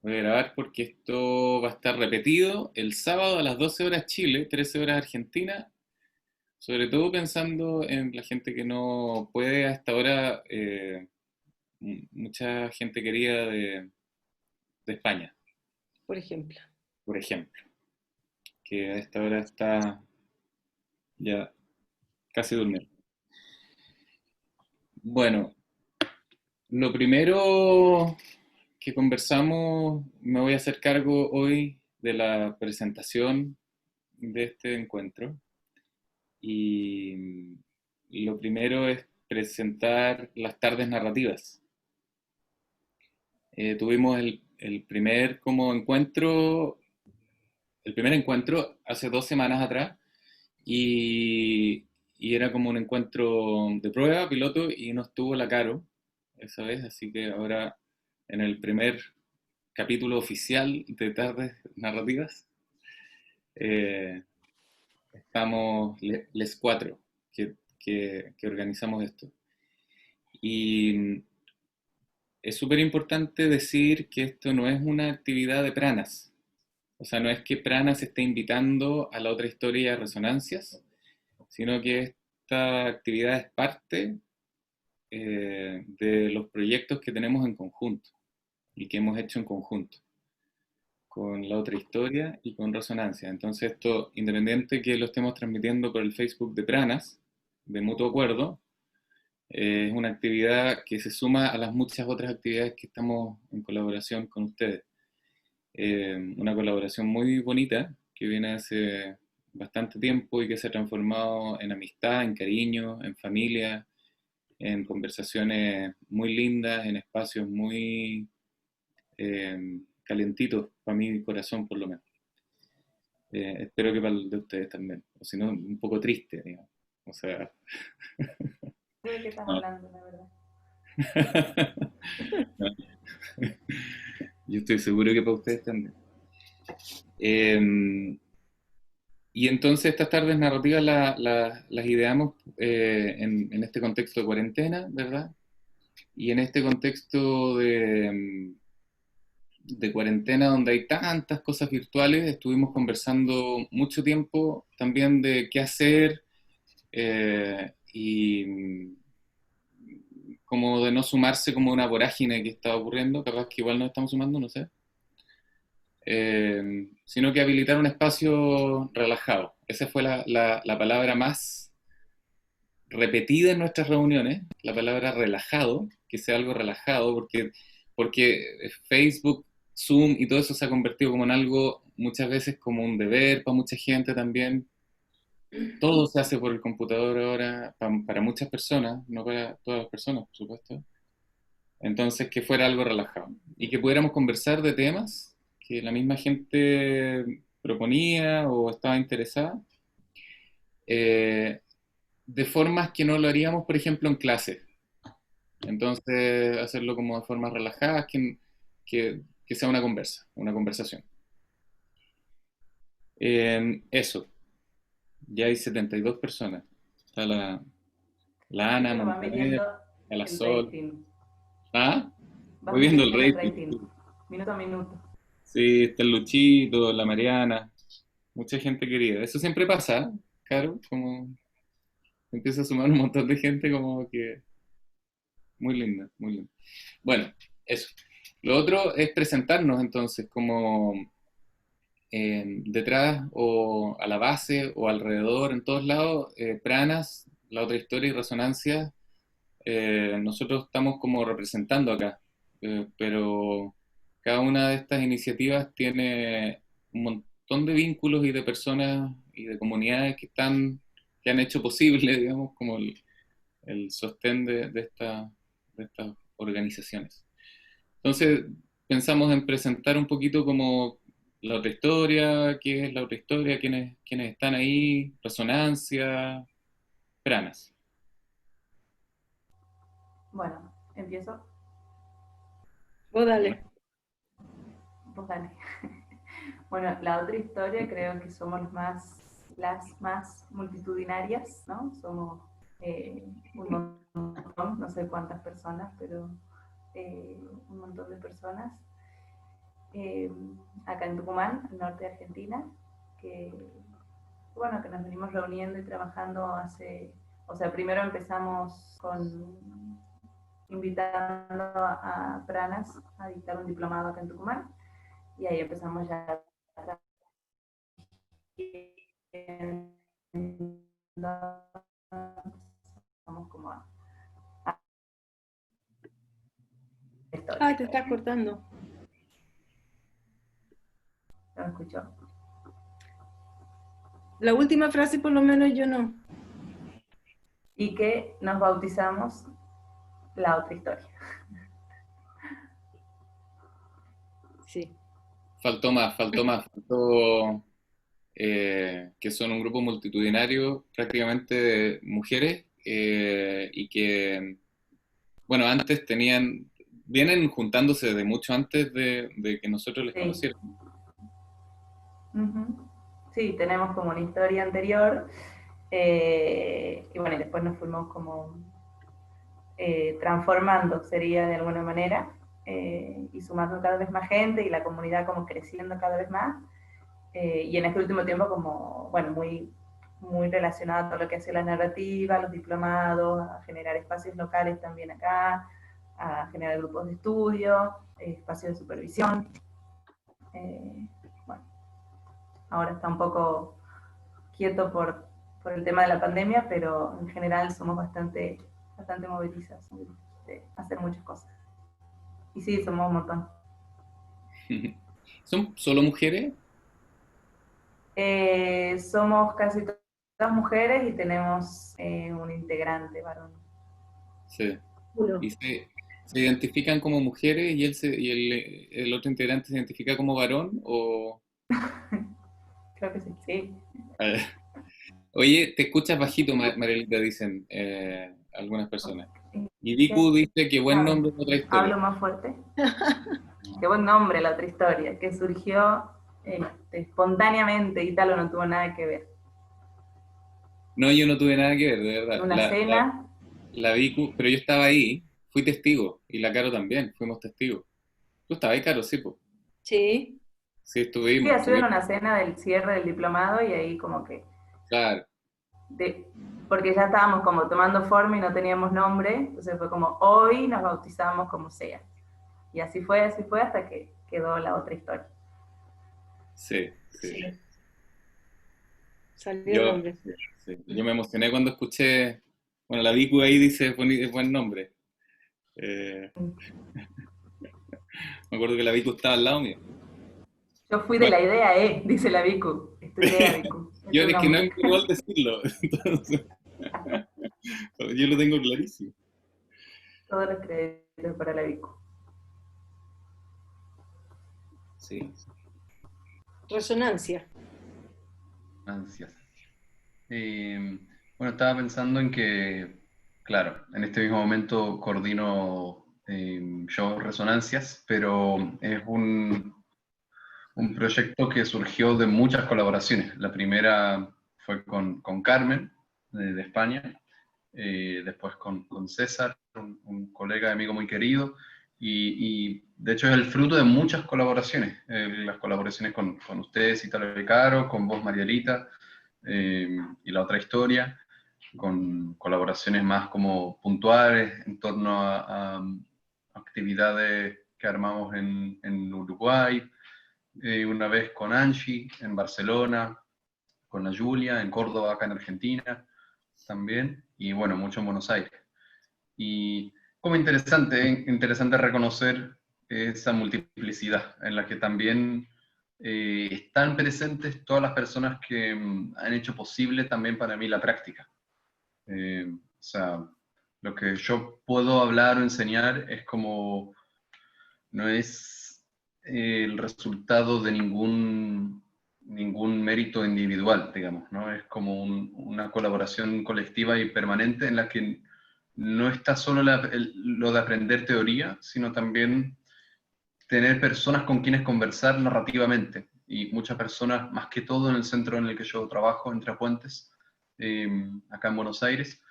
Voy a grabar porque esto va a estar repetido el sábado a las 12 horas Chile, 13 horas Argentina, sobre todo pensando en la gente que no puede a esta hora, mucha gente querida de España, por ejemplo. por ejemplo, que a esta hora está ya casi durmiendo. Bueno, lo primero que conversamos, me voy a hacer cargo hoy de la presentación de este encuentro. Y lo primero es presentar las tardes narrativas. Tuvimos el primer como encuentro, el primer encuentro hace 2 semanas atrás y era como un encuentro de prueba, piloto, y no estuvo la Caro esa vez, así que ahora en el primer capítulo oficial de tardes narrativas eh, estamos les cuatro que organizamos esto. Y es súper importante decir que esto no es una actividad de Pranas. O sea, no es que Pranas esté invitando a la otra historia de resonancias, sino que esta actividad es parte de los proyectos que tenemos en conjunto y que hemos hecho en conjunto con la otra historia y con resonancia. Entonces esto, independiente que lo estemos transmitiendo por el Facebook de Pranas, de mutuo acuerdo, es una actividad que se suma a las muchas otras actividades que estamos en colaboración con ustedes. Una colaboración muy bonita que viene hace bastante tiempo y que se ha transformado en amistad, en cariño, en familia, en conversaciones muy lindas, en espacios muy calientitos, para mi corazón por lo menos. Espero que para el de ustedes también, o si no, un poco triste, digamos. O sea, No sé de qué estás no. hablando, la verdad. Yo estoy seguro que para ustedes también. Eh, y entonces estas tardes narrativas las ideamos en este contexto de cuarentena, ¿verdad? Y en este contexto de cuarentena donde hay tantas cosas virtuales, estuvimos conversando mucho tiempo también de qué hacer y como de no sumarse como una vorágine que estaba ocurriendo, capaz que igual nos estamos sumando, no sé. Sino que habilitar un espacio relajado. Esa fue la palabra más repetida en nuestras reuniones, la palabra relajado, que sea algo relajado, porque Facebook, Zoom y todo eso se ha convertido como en algo muchas veces como un deber para mucha gente también. Todo se hace por el computador ahora, para muchas personas, no para todas las personas, por supuesto. Entonces, que fuera algo relajado y que pudiéramos conversar de temas que la misma gente proponía o estaba interesada, eh, de formas que no lo haríamos, por ejemplo, en clase. Entonces, hacerlo como de formas relajadas, que sea una conversa, una conversación. Eso, ya hay 72 personas. Está la Ana, Creo que va Montaner, midiendo a la el Sol. rating. ¿Ah? Vas Voy viendo el midiendo el rating. rating, minuto a minuto. Sí, está el Luchito, la Mariana, mucha gente querida. Eso siempre pasa, ¿eh? Claro, como empieza a sumar un montón de gente como que muy linda, muy linda. Bueno, eso. Lo otro es presentarnos entonces como detrás o a la base o alrededor, en todos lados, Pranas, la otra historia y resonancia, nosotros estamos como representando acá, pero cada una de estas iniciativas tiene un montón de vínculos y de personas y de comunidades que han hecho posible, digamos, como el sostén de estas organizaciones. Entonces, pensamos en presentar un poquito como la otra historia, qué es la otra historia, quiénes están ahí, resonancia, pranas. Bueno, empiezo. Vos Bueno, dale. Vos dale. Bueno, la otra historia creo que somos las más multitudinarias, ¿no? Somos un montón, no sé cuántas personas, pero un montón de personas. eh, acá en Tucumán, al norte de Argentina, que, bueno, que nos venimos reuniendo y trabajando o sea, primero empezamos invitando a pranas a dictar un diplomado acá en Tucumán, y ahí empezamos ya a vamos como a historia. Ah, te estás cortando. ¿No me escuchó? La última frase por lo menos yo no. Y que nos bautizamos la otra historia. Sí. Faltó más, faltó que son un grupo multitudinario, prácticamente de mujeres, y que, bueno, antes vienen juntándose desde mucho antes de que nosotros les Sí. conociéramos. Uh-huh. Sí, tenemos como una historia anterior, y bueno, y después nos fuimos como transformando, sería de alguna manera, y sumando cada vez más gente y la comunidad como creciendo cada vez más. Y en este último tiempo como, bueno, muy relacionado a todo lo que hace la narrativa, los diplomados, a generar espacios locales también acá, a generar grupos de estudio, espacios de supervisión. Bueno, ahora está un poco quieto por el tema de la pandemia, pero en general somos bastante movilizas de hacer muchas cosas. Y sí, somos un montón. ¿Son solo mujeres? Somos casi todas mujeres y tenemos un integrante varón. Sí. Uno. ¿Y se identifican como mujeres y el otro integrante se identifica como varón? O, Creo que sí, sí. eh, oye, te escuchas bajito, Marielita, dicen algunas personas. Y Vicu dice que buen nombre de otra historia. Hablo más fuerte. Qué buen nombre la otra historia, que surgió espontáneamente, Ítalo no tuvo nada que ver. No, yo no tuve nada que ver, de En verdad. una cena, La Vicu, pero yo estaba ahí, fui testigo, y la Caro también, fuimos testigos. Tú estabas ahí, Caro, sí, pues. Sí. Sí, sí, estuvimos, ha sido en una cena del cierre del diplomado y ahí como que, claro, de, porque ya estábamos como tomando forma y no teníamos nombre, entonces fue como hoy nos bautizamos como sea. Y así fue hasta que quedó la otra historia. sí, sí. Sí. Salió el Yo, nombre. sí, yo me emocioné cuando escuché, bueno, la Vicu ahí dice es buen nombre. Eh, Me acuerdo que la Vicu estaba al lado mío. Yo fui de Bueno, la idea, dice la Vicu. Es tu idea, Vicu. Es yo tu es que no nombre. es igual decirlo, entonces, yo lo tengo clarísimo. Todos los créditos para la Vicu. Sí, Resonancia. Ansias. Bueno, estaba pensando en que, claro, en este mismo momento coordino yo Resonancias, pero es un proyecto que surgió de muchas colaboraciones. La primera fue con Carmen, de España, después con César, un colega y amigo muy querido, y de hecho es el fruto de muchas colaboraciones, las colaboraciones con ustedes, Italo de Caro, con vos, Marielita, y la otra historia, con colaboraciones más como puntuales en torno a actividades que armamos en Uruguay, una vez con Angie en Barcelona, con la Julia en Córdoba, acá en Argentina también, y bueno, mucho en Buenos Aires. Y como interesante reconocer esa multiplicidad en la que también están presentes todas las personas que han hecho posible también para mí la práctica. O sea, lo que yo puedo hablar o enseñar es como, no es el resultado de ningún mérito individual, digamos, ¿no? Es como una colaboración colectiva y permanente en la que no está solo lo de aprender teoría, sino también tener personas con quienes conversar narrativamente. Y muchas personas, más que todo en el centro en el que yo trabajo, Entre Puentes, acá en Buenos Aires,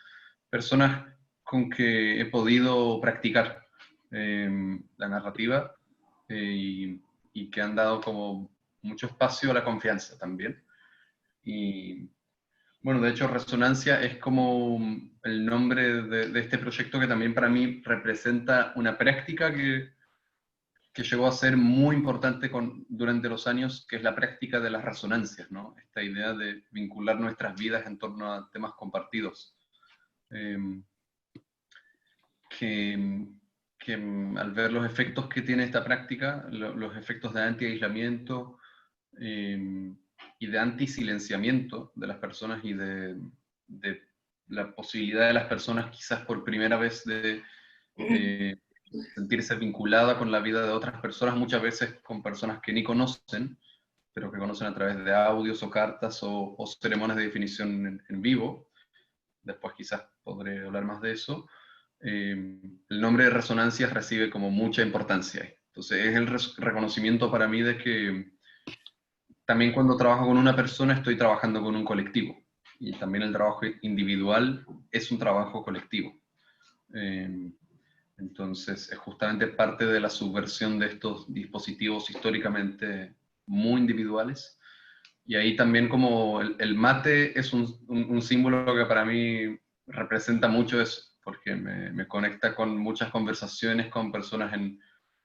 personas con que he podido practicar la narrativa, y y que han dado como mucho espacio a la confianza también. Y bueno, de hecho, Resonancia es como el nombre de este proyecto que también para mí representa una práctica que llegó a ser muy importante durante los años, que es la práctica de las resonancias, ¿no? Esta idea de vincular nuestras vidas en torno a temas compartidos. Que, que al ver los efectos que tiene esta práctica, los efectos de anti-aislamiento y de anti-silenciamiento de las personas y de la posibilidad de las personas quizás por primera vez de sentirse vinculada con la vida de otras personas, muchas veces con personas que ni conocen, pero que conocen a través de audios o cartas o ceremonias de definición en vivo. Después quizás podré hablar más de eso. El nombre de Resonancias recibe como mucha importancia. Entonces es el reconocimiento para mí de que también cuando trabajo con una persona estoy trabajando con un colectivo. Y también el trabajo individual es un trabajo colectivo. Entonces es justamente parte de la subversión de estos dispositivos históricamente muy individuales. Y ahí también como el mate es un símbolo que para mí representa mucho eso, porque me conecta con muchas conversaciones con personas en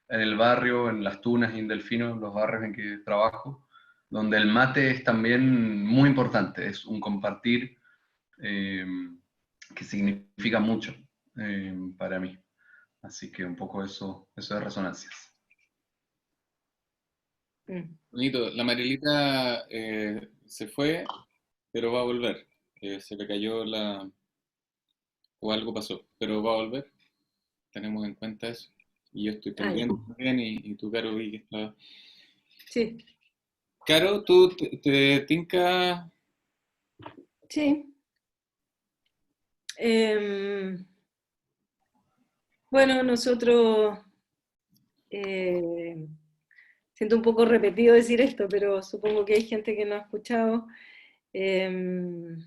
el barrio, en Las Tunas y en Delfino, los barrios en que trabajo, donde el mate es también muy importante, es un compartir que significa mucho para mí. Así que un poco eso de Resonancias. Bonito. La Marielita se fue, pero va a volver. Se le cayó o algo pasó, pero va a volver. Tenemos en cuenta eso. Y yo estoy Ah, ya. pendiente también, y tú, Caro, vi que estaba. Sí, Caro, ¿tú te tinca? sí. Em, bueno, nosotros, siento un poco repetido decir esto, pero supongo que hay gente que no ha escuchado. Em,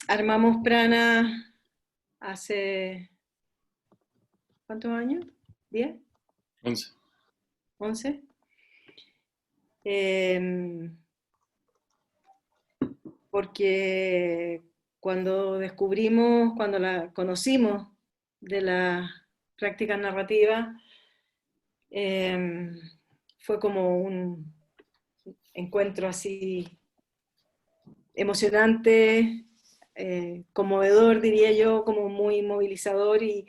Armamos Prana hace, ¿cuántos años? ¿10? 11. ¿11? Porque cuando la conocimos de las prácticas narrativas, fue como un encuentro así emocionante, conmovedor, diría yo, como muy movilizador y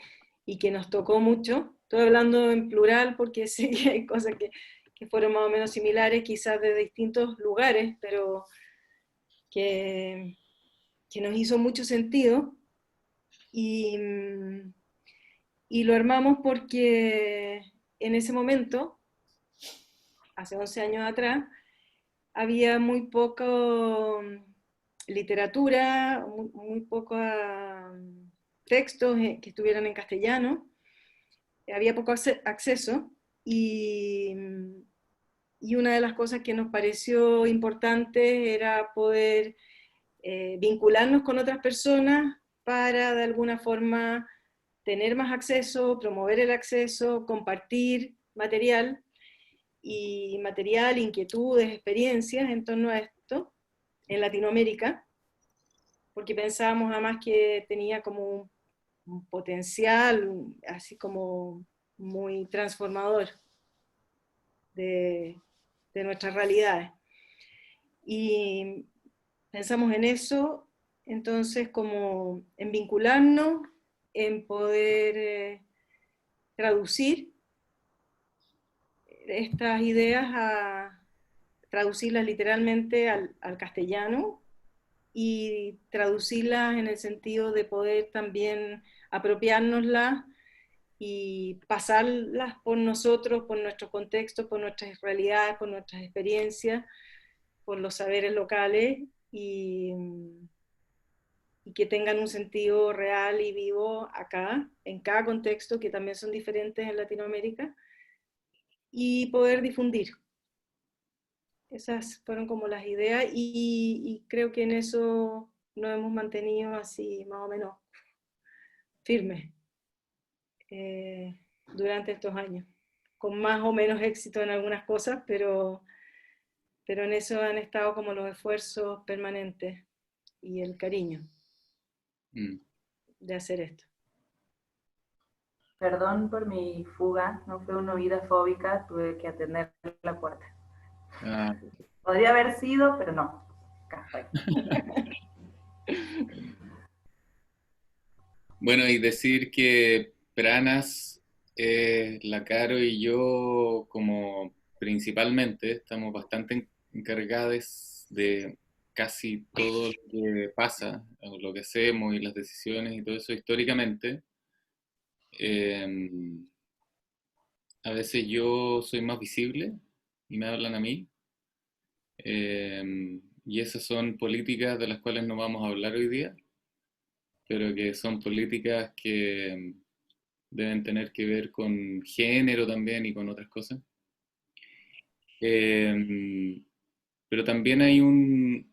que nos tocó mucho. Estoy hablando en plural porque sé que hay cosas que fueron más o menos similares, quizás de distintos lugares, pero que nos hizo mucho sentido. Y, y lo armamos porque en ese momento, hace 11 años atrás, había muy poco literatura, muy pocos textos que estuvieran en castellano, había poco acceso y una de las cosas que nos pareció importante era poder vincularnos con otras personas para de alguna forma tener más acceso, promover el acceso, compartir material, inquietudes, experiencias en torno a esto en Latinoamérica, porque pensábamos además que tenía como un potencial así como muy transformador de, de nuestras realidades. Y pensamos en eso, entonces como en vincularnos, en poder traducir estas ideas, a traducirlas literalmente al castellano y traducirlas en el sentido de poder también apropiárnoslas y pasarlas por nosotros, por nuestro contexto, por nuestras realidades, por nuestras experiencias, por los saberes locales y que tengan un sentido real y vivo acá, en cada contexto, que también son diferentes en Latinoamérica, y poder difundir. Esas fueron como las ideas y creo que en eso nos hemos mantenido así más o menos firmes durante estos años. con más o menos éxito en algunas cosas, pero en eso han estado como los esfuerzos permanentes y el cariño de hacer esto. Perdón por mi fuga, no fue una huida fóbica, tuve que atender la puerta. Ah, Podría haber sido, pero no. Acá estoy. bueno, y decir que Pranas, la Caro y yo, como principalmente, estamos bastante encargados de casi todo lo que pasa, o lo que hacemos y las decisiones y todo eso históricamente. Eh, a veces yo soy más visible y me hablan a mí. Y esas son políticas de las cuales no vamos a hablar hoy día, pero que son políticas que deben tener que ver con género también y con otras cosas. Eh, pero también hay bueno,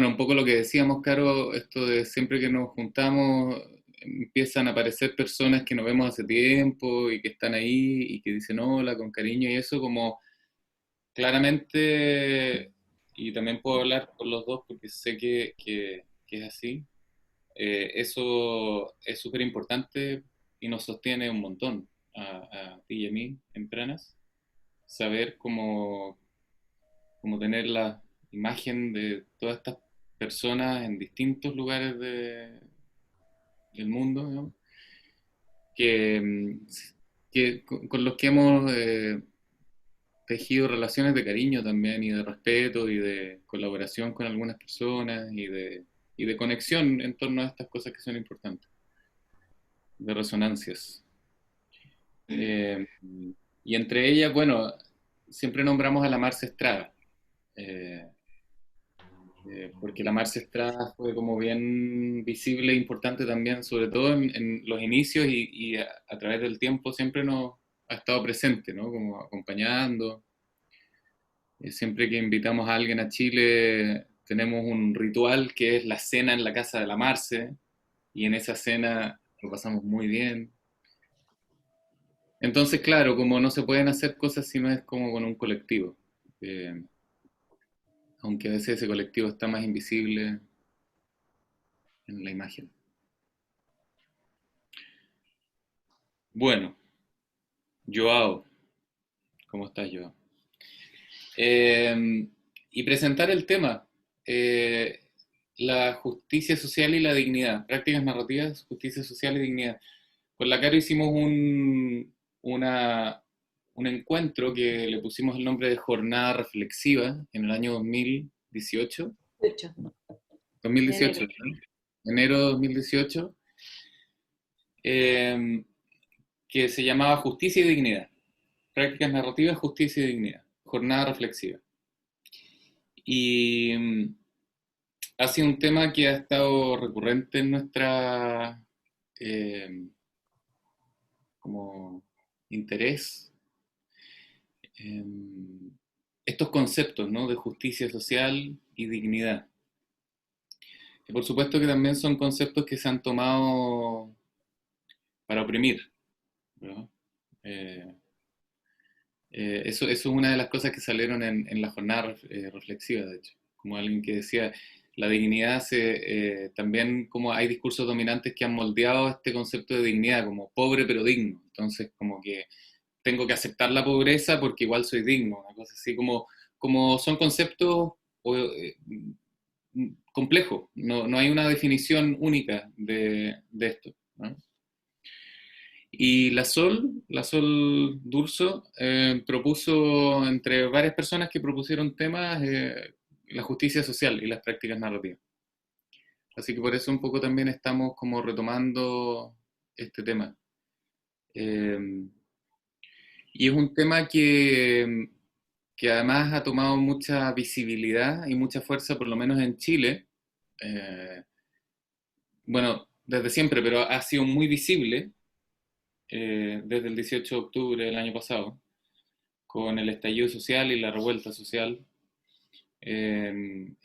un poco lo que decíamos, Caro, esto de siempre que nos juntamos, empiezan a aparecer personas que no vemos hace tiempo y que están ahí y que dicen hola con cariño y eso como claramente, y también puedo hablar por los dos porque sé que es así. Eso es súper importante y nos sostiene un montón a ti y a mí en Pranas. Saber cómo tener la imagen de todas estas personas en distintos lugares del mundo, ¿no? Con los que hemos tejido relaciones de cariño también y de respeto y de colaboración con algunas personas y de conexión en torno a estas cosas que son importantes, de resonancias. Eh, y entre ellas, bueno, siempre nombramos a la Marce Estrada, eh, porque la Marce Estrada fue como bien visible e importante también, sobre todo en los inicios y a través del tiempo siempre nos ha estado presente, ¿no? Como acompañando. Siempre que invitamos a alguien a Chile, tenemos un ritual que es la cena en la casa de la Marce, y en esa cena lo pasamos muy bien. Entonces, claro, como no se pueden hacer cosas si no es como con un colectivo, eh, aunque a veces ese colectivo está más invisible en la imagen. Bueno, Joao, ¿cómo estás, Joao? Y presentar el tema, eh, la justicia social y la dignidad, prácticas narrativas, justicia social y dignidad. Con la Caro hicimos un encuentro que le pusimos el nombre de Jornada Reflexiva en el año 2018. De hecho, 2018, enero. ¿no? Enero de 2018, que se llamaba Justicia y Dignidad. Prácticas narrativas, justicia y dignidad. Jornada reflexiva. Y ha sido un tema que ha estado recurrente en nuestra como interés. Estos conceptos, ¿no? De justicia social y dignidad. Y por supuesto que también son conceptos que se han tomado para oprimir, ¿no? Eso es una de las cosas que salieron en la jornada reflexiva, de hecho. Como alguien que decía, la dignidad también como hay discursos dominantes que han moldeado este concepto de dignidad como pobre pero digno. Entonces, como que tengo que aceptar la pobreza porque igual soy digno, una cosa así como son conceptos complejos, no hay una definición única de esto, ¿no? Y la Sol Durso propuso, entre varias personas que propusieron temas, la justicia social y las prácticas narrativas. Así que por eso un poco también estamos como retomando este tema. Eh, y es un tema que además ha tomado mucha visibilidad y mucha fuerza, por lo menos en Chile. Eh, bueno, desde siempre, pero ha sido muy visible desde el 18 de octubre del año pasado, con el estallido social y la revuelta social, en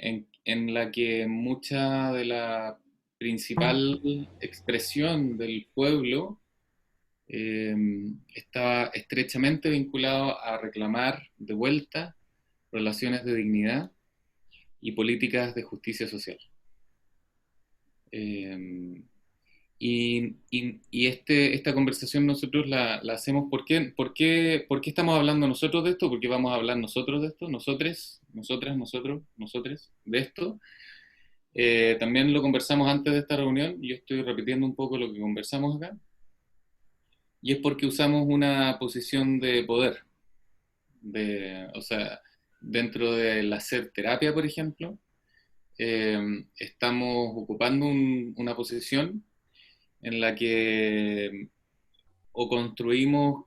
la que mucha de la principal expresión del pueblo estaba estrechamente vinculado a reclamar de vuelta relaciones de dignidad y políticas de justicia social. Esta conversación nosotros la hacemos, ¿por qué estamos hablando nosotros de esto? ¿Por qué vamos a hablar nosotros de esto? Nosotros, nosotras, nosotros, nosotres, de esto. También lo conversamos antes de esta reunión, y yo estoy repitiendo un poco lo que conversamos acá, y es porque usamos una posición de poder, o sea, dentro del hacer terapia, por ejemplo, estamos ocupando una posición en la que o construimos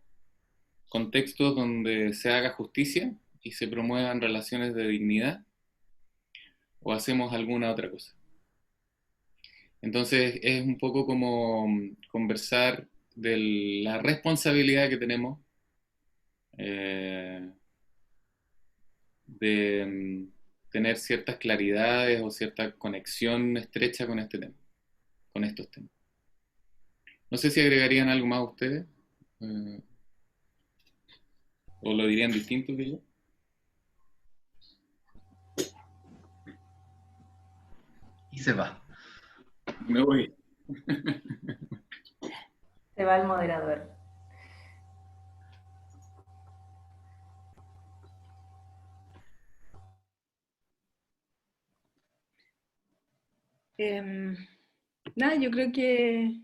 contextos donde se haga justicia y se promuevan relaciones de dignidad, o hacemos alguna otra cosa. Entonces es un poco como conversar de la responsabilidad que tenemos de tener ciertas claridades o cierta conexión estrecha con este tema, con estos temas. No sé si agregarían algo más ustedes, o lo dirían distinto que yo. Y se va. Me voy. Se va el moderador. Nada, yo creo que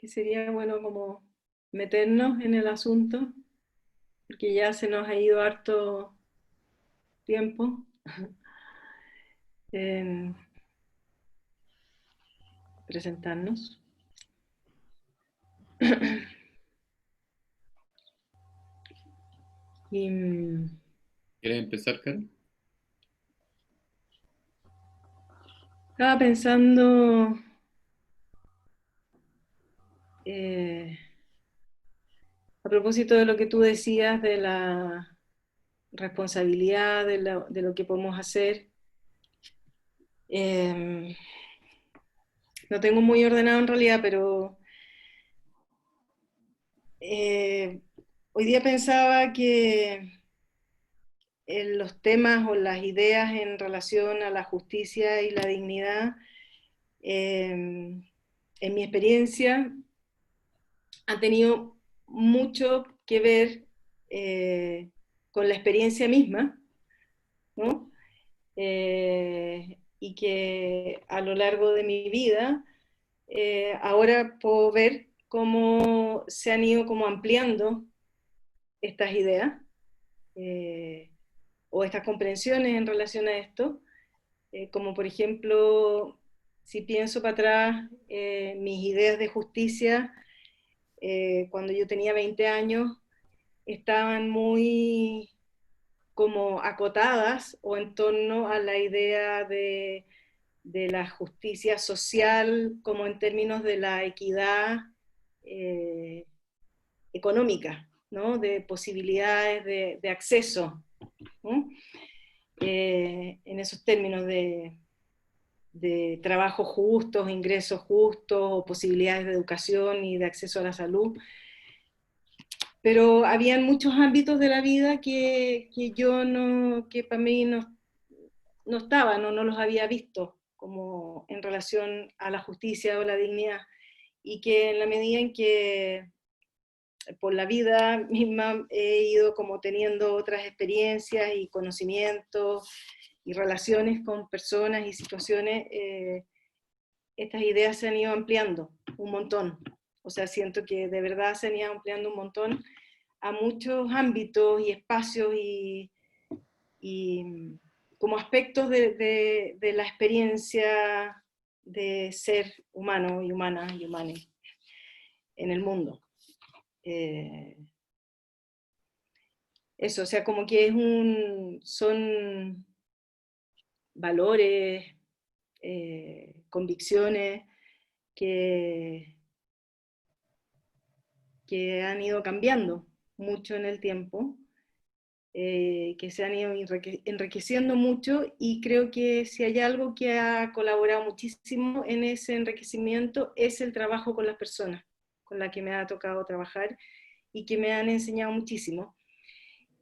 sería bueno como meternos en el asunto, porque ya se nos ha ido harto tiempo en presentarnos. Y ¿Quieres empezar, Karen? estaba pensando a propósito de lo que tú decías de la responsabilidad, de lo que podemos hacer. No tengo muy ordenado en realidad, pero hoy día pensaba que los temas o las ideas en relación a la justicia y la dignidad, en mi experiencia, han tenido mucho que ver con la experiencia misma, ¿no? Y que a lo largo de mi vida, ahora puedo ver cómo se han ido como ampliando estas ideas o estas comprensiones en relación a esto, como por ejemplo, si pienso para atrás, mis ideas de justicia, cuando yo tenía 20 años, estaban muy como acotadas o en torno a la idea de la justicia social como en términos de la equidad económica, ¿no? De posibilidades de acceso, ¿no? En esos términos de trabajo justos, ingresos justos, posibilidades de educación y de acceso a la salud. Pero habían muchos ámbitos de la vida que para mí no estaban o no los había visto como en relación a la justicia o la dignidad, y que en la medida en que por la vida misma he ido como teniendo otras experiencias y conocimientos y relaciones con personas y situaciones, estas ideas se han ido ampliando un montón. O sea, siento que de verdad se han ido ampliando un montón a muchos ámbitos y espacios y como aspectos de la experiencia de ser humano y humana y humane en el mundo. Eso, o sea, como que son valores, convicciones que han ido cambiando mucho en el tiempo, que se han ido enriqueciendo mucho, y creo que si hay algo que ha colaborado muchísimo en ese enriquecimiento es el trabajo con las personas, con la que me ha tocado trabajar y que me han enseñado muchísimo.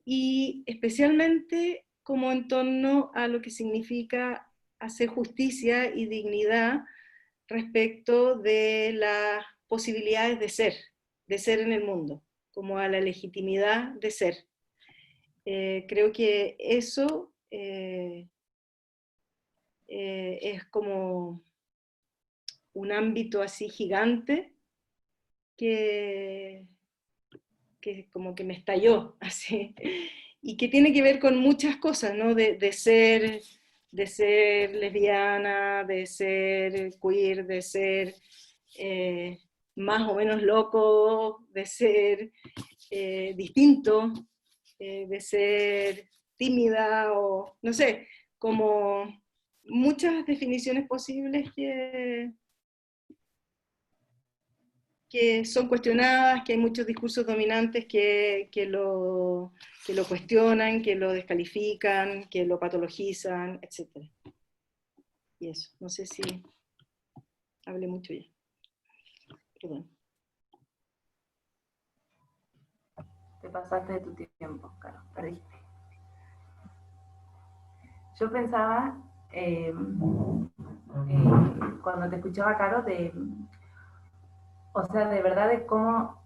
Y especialmente como en torno a lo que significa hacer justicia y dignidad respecto de las posibilidades de ser en el mundo, como a la legitimidad de ser. Creo que eso es como un ámbito así gigante que como que me estalló, así, y que tiene que ver con muchas cosas, ¿no? De ser lesbiana, de ser queer, de ser más o menos loco, de ser distinto, de ser tímida, o no sé, como muchas definiciones posibles que son cuestionadas, que hay muchos discursos dominantes que lo cuestionan, que lo descalifican, que lo patologizan, etc. Y eso, no sé si hablé mucho ya. Perdón. Te pasaste de tu tiempo, claro, perdiste. Yo pensaba, cuando te escuchaba, Caro, o sea, de verdad de cómo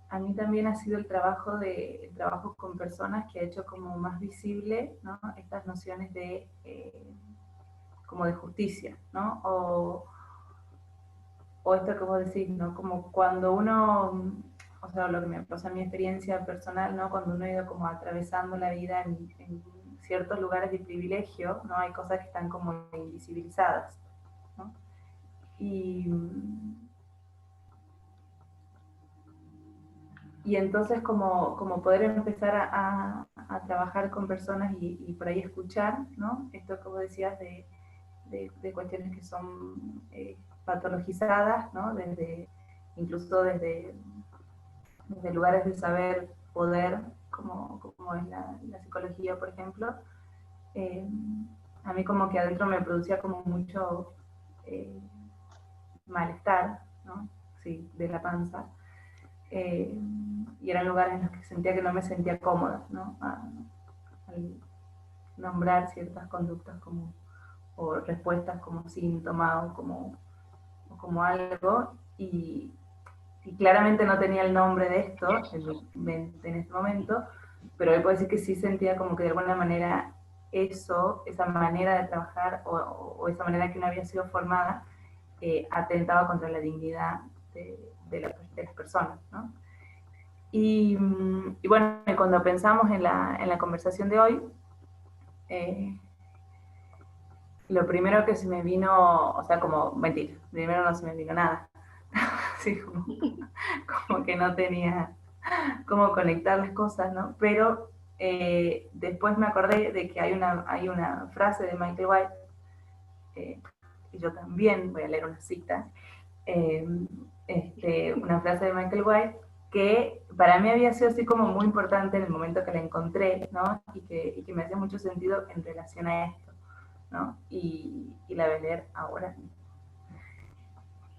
a mí también ha sido el trabajo con personas que ha hecho como más visible, ¿no? Estas nociones de como de justicia, ¿no? O esto que vos decís, ¿no? Como cuando uno, o sea, lo que me pasa en mi experiencia personal, ¿no? Cuando uno ha ido como atravesando la vida en ciertos lugares de privilegio, ¿no? Hay cosas que están como invisibilizadas, ¿no? Y entonces como poder empezar a trabajar con personas y por ahí escuchar, ¿no? Esto que vos decías de cuestiones que son patologizadas, ¿no? Incluso desde lugares de saber, poder, como es la psicología, por ejemplo. A mí como que adentro me producía como mucho malestar, ¿no? Sí, de la panza. Y eran lugares en los que sentía que no me sentía cómoda, ¿no? Al nombrar ciertas conductas o respuestas como síntoma o como algo, y claramente no tenía el nombre de esto en mi mente en este momento, pero hoy puedo decir que sí sentía como que de alguna manera esa manera de trabajar o esa manera que uno había sido formada, atentaba contra la dignidad de las personas, ¿no? Y bueno, cuando pensamos en la conversación de hoy, lo primero que se me vino, o sea, como, mentira, primero no se me vino nada. Sí, como que no tenía cómo conectar las cosas, ¿no? Pero después me acordé de que hay una frase de Michael White, y yo también voy a leer una cita, una frase de Michael White que para mí había sido así como muy importante en el momento que la encontré, ¿no? Y que me hacía mucho sentido en relación a esto, ¿no? Y la voy a leer ahora.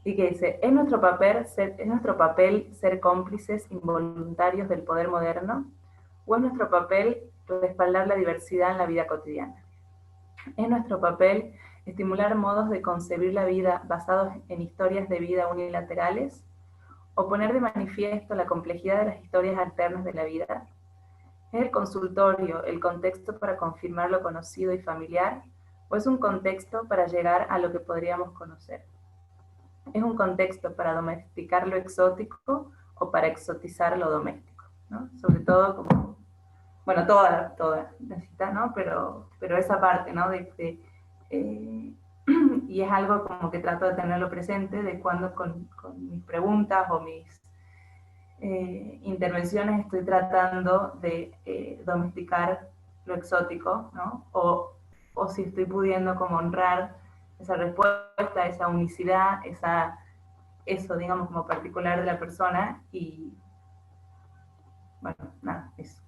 Y que dice, ¿es nuestro papel ser cómplices involuntarios del poder moderno? ¿O es nuestro papel respaldar la diversidad en la vida cotidiana? ¿Es nuestro papel estimular modos de concebir la vida basados en historias de vida unilaterales? ¿O poner de manifiesto la complejidad de las historias alternas de la vida? ¿Es el consultorio el contexto para confirmar lo conocido y familiar? ¿O es un contexto para llegar a lo que podríamos conocer? ¿Es un contexto para domesticar lo exótico o para exotizar lo doméstico? ¿No? Sobre todo como, bueno, toda la cita, ¿no? Pero esa parte, ¿no? Y es algo como que trato de tenerlo presente de cuando con mis preguntas o mis intervenciones estoy tratando de domesticar lo exótico, ¿no? O si estoy pudiendo como honrar esa respuesta, esa unicidad, eso, digamos, como particular de la persona, y bueno, nada, eso.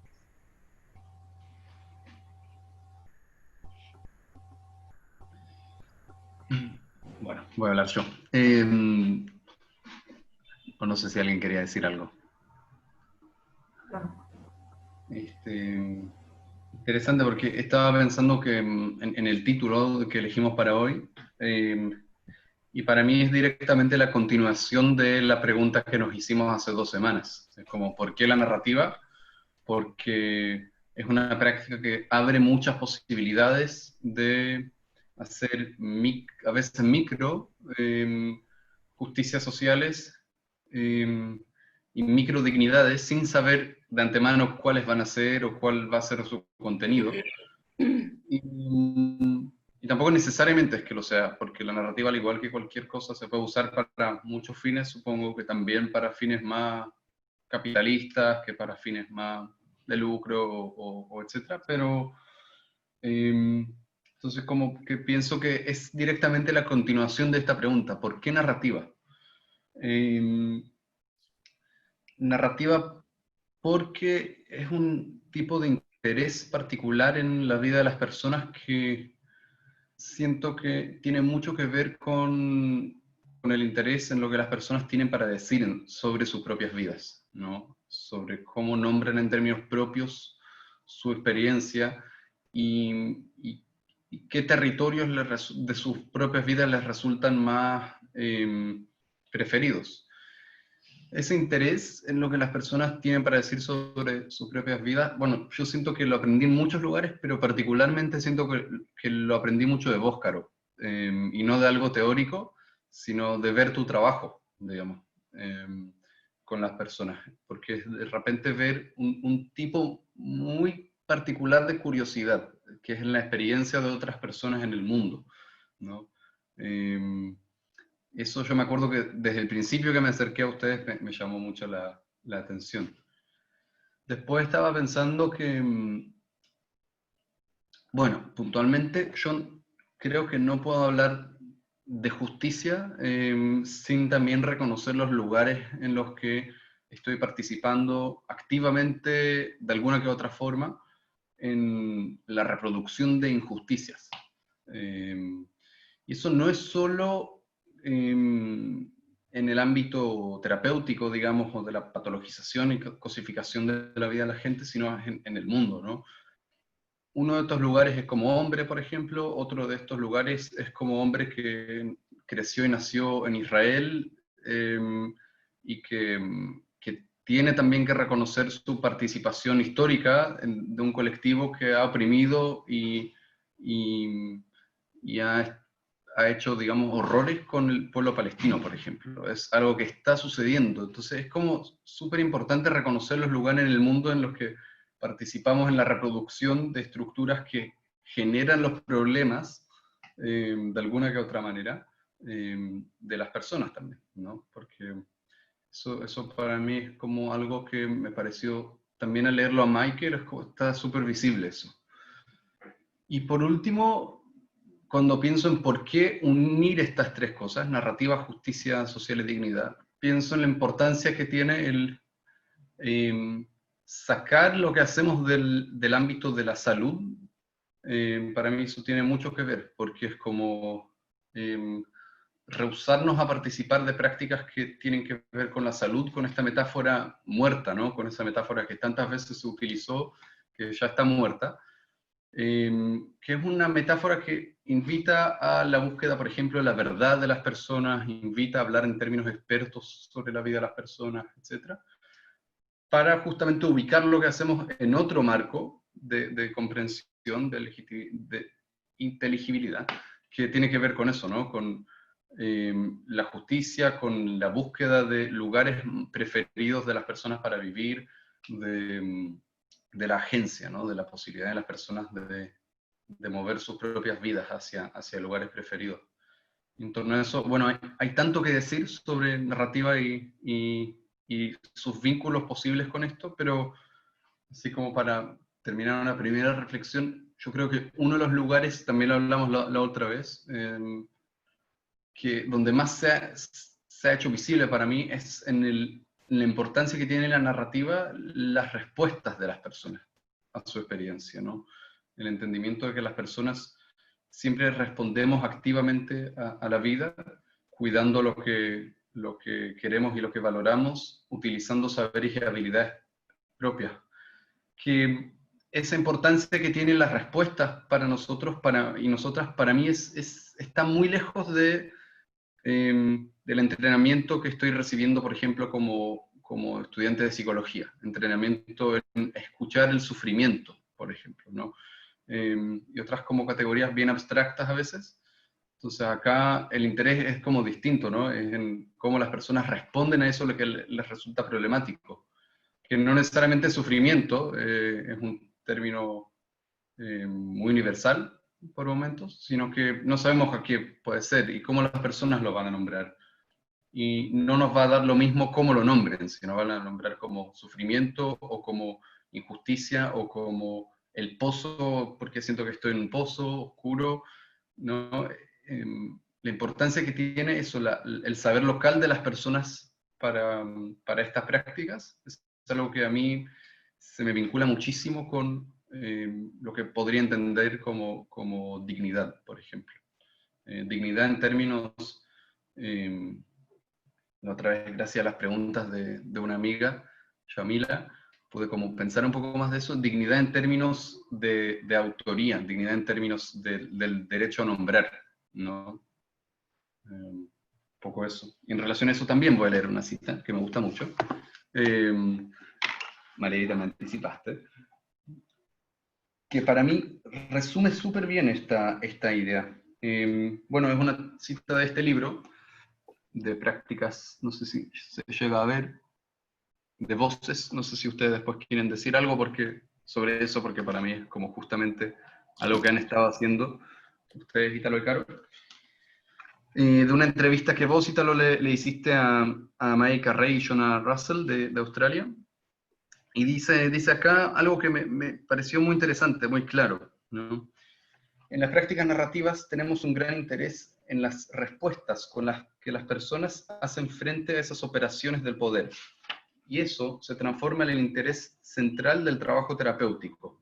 Bueno, voy a hablar yo. no sé si alguien quería decir algo. Bueno, Interesante porque estaba pensando que en el título que elegimos para hoy, y para mí es directamente la continuación de la pregunta que nos hicimos hace 2 semanas. Es como, ¿por qué la narrativa? Porque es una práctica que abre muchas posibilidades de hacer a veces micro justicias sociales y micro dignidades sin saber de antemano cuáles van a ser o cuál va a ser su contenido. Y tampoco necesariamente es que lo sea, porque la narrativa, al igual que cualquier cosa, se puede usar para muchos fines, supongo que también para fines más capitalistas, que para fines más de lucro o etcétera, pero entonces como que pienso que es directamente la continuación de esta pregunta, ¿por qué narrativa? Narrativa porque es un tipo de interés particular en la vida de las personas que siento que tiene mucho que ver con el interés en lo que las personas tienen para decir sobre sus propias vidas, ¿no? Sobre cómo nombran en términos propios su experiencia y qué territorios de sus propias vidas les resultan más preferidos. Ese interés en lo que las personas tienen para decir sobre sus propias vidas, bueno, yo siento que lo aprendí en muchos lugares, pero particularmente siento que lo aprendí mucho de vos, Caro, y no de algo teórico, sino de ver tu trabajo, digamos, con las personas, porque de repente ver un tipo muy particular de curiosidad, que es la experiencia de otras personas en el mundo, ¿no? Eso yo me acuerdo que desde el principio que me acerqué a ustedes me llamó mucho la atención. Después estaba pensando que, bueno, puntualmente yo creo que no puedo hablar de justicia sin también reconocer los lugares en los que estoy participando activamente, de alguna que otra forma, en la reproducción de injusticias. Y eso no es solo en el ámbito terapéutico, digamos, o de la patologización y cosificación de la vida de la gente, sino en el mundo, ¿no? Uno de estos lugares es como hombre, por ejemplo, otro de estos lugares es como hombre que creció y nació en Israel y que tiene también que reconocer su participación histórica de un colectivo que ha oprimido y ha hecho, digamos, horrores con el pueblo palestino, por ejemplo. Es algo que está sucediendo. Entonces es como súper importante reconocer los lugares en el mundo en los que participamos en la reproducción de estructuras que generan los problemas, de alguna que otra manera, de las personas también, ¿no? Porque eso para mí es como algo que me pareció, también al leerlo a Michael, está súper visible eso. Y por último, cuando pienso en por qué unir estas tres cosas, narrativa, justicia social y dignidad, pienso en la importancia que tiene el sacar lo que hacemos del ámbito de la salud. Para mí eso tiene mucho que ver, porque es como rehusarnos a participar de prácticas que tienen que ver con la salud, con esta metáfora muerta, ¿no? Con esa metáfora que tantas veces se utilizó, que ya está muerta, que es una metáfora que invita a la búsqueda, por ejemplo, de la verdad de las personas, invita a hablar en términos expertos sobre la vida de las personas, etc., para justamente ubicar lo que hacemos en otro marco de comprensión, de inteligibilidad, que tiene que ver con eso, ¿no? Con la justicia, con la búsqueda de lugares preferidos de las personas para vivir, de la agencia, ¿no? De la posibilidad de las personas de mover sus propias vidas hacia lugares preferidos. En torno a eso, bueno, hay tanto que decir sobre narrativa y sus vínculos posibles con esto, pero así como para terminar una primera reflexión, yo creo que uno de los lugares, también lo hablamos la otra vez, que donde más se ha hecho visible para mí es en la importancia que tiene la narrativa, las respuestas de las personas a su experiencia, ¿no? El entendimiento de que las personas siempre respondemos activamente a la vida, cuidando lo que queremos y lo que valoramos utilizando saberes y habilidades propias. Que esa importancia que tienen las respuestas para nosotros y nosotras, para mí, está muy lejos del entrenamiento que estoy recibiendo, por ejemplo, como estudiante de psicología. Entrenamiento en escuchar el sufrimiento, por ejemplo, ¿no? Y otras como categorías bien abstractas a veces. Entonces acá el interés es como distinto, ¿no? Es en cómo las personas responden a eso lo que les resulta problemático. Que no necesariamente sufrimiento es un término muy universal por momentos, sino que no sabemos a qué puede ser y cómo las personas lo van a nombrar. Y no nos va a dar lo mismo cómo lo nombren, sino van a nombrar como sufrimiento o como injusticia o como el pozo, porque siento que estoy en un pozo oscuro, ¿no? La importancia que tiene eso, el saber local de las personas para estas prácticas, es algo que a mí se me vincula muchísimo con lo que podría entender como dignidad, por ejemplo. Dignidad en términos, la otra vez, gracias a las preguntas de una amiga, Shamila, pude como pensar un poco más de eso, dignidad en términos de autoría, dignidad en términos del derecho a nombrar, ¿no? Un poco eso. Y en relación a eso también voy a leer una cita que me gusta mucho. Margarita, me anticipaste. Que para mí resume súper bien esta idea. Bueno, es una cita de este libro, de prácticas, no sé si se llega a ver, de voces, no sé si ustedes después quieren decir algo sobre eso, porque para mí es como justamente algo que han estado haciendo ustedes, Ítalo y Caro. De una entrevista que vos, Ítalo, le hiciste a Maika Ray y Jonah Russell de Australia, y dice acá algo que me pareció muy interesante, muy claro, ¿no? En las prácticas narrativas tenemos un gran interés en las respuestas con las que las personas hacen frente a esas operaciones del poder. Y eso se transforma en el interés central del trabajo terapéutico.